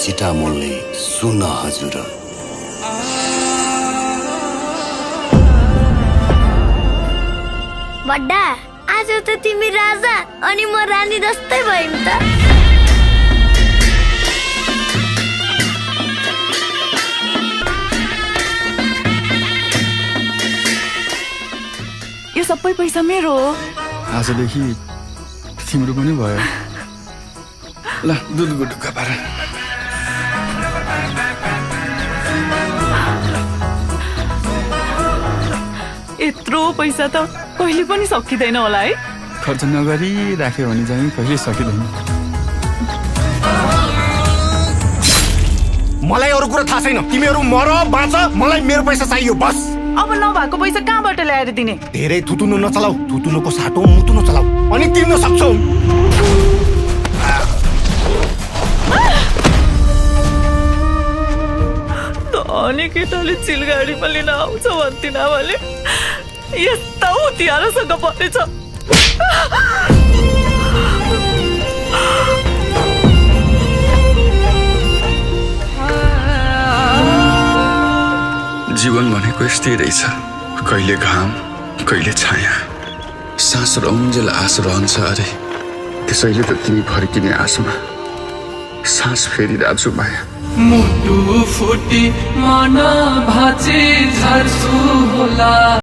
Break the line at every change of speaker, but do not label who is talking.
चिटामोलले सुन हजुर।
बड्डा आज त तिमी राजा अनि म रानी जस्तै भयौं त।
यो सबै पैसा मेरो हो।
आजदेखि तिम्रो पनि भयो। ल दुधको ढुक्का पार।
यत्रो पैसा त कहिले पनि सकिँदैन होला है।
खर्च नगरी राख्यो भने चाहिँ कहिले सकिँदैन।
मलाई अरू कुरा थाहा छैन। तिमीहरू मर बाँच, मलाई मेरो पैसा चाहियो बस।
अब नभएको पैसा कहाँबाट ल्याएर दिने?
धेरै थुतुनो नचलाऊ। थुतुनोको साटो मुतु नचलाऊ अनि तिर्न सक्छौ।
अनि केटाले चिलगाडी पनि लिन आउँछ भन्थिन आमाले। यस्ता उतिहारसँग परेछ।
जीवन भनेको यस्तै रहेछ, कहिले घाम कहिले छाया। सास रहन्जेल आस रहन्छ अरे, त्यसैले त तिमी फर्किने आसमा सास फेरिरहेछु माया।
मुटु फुटी मन भाँचे झर्छु होला।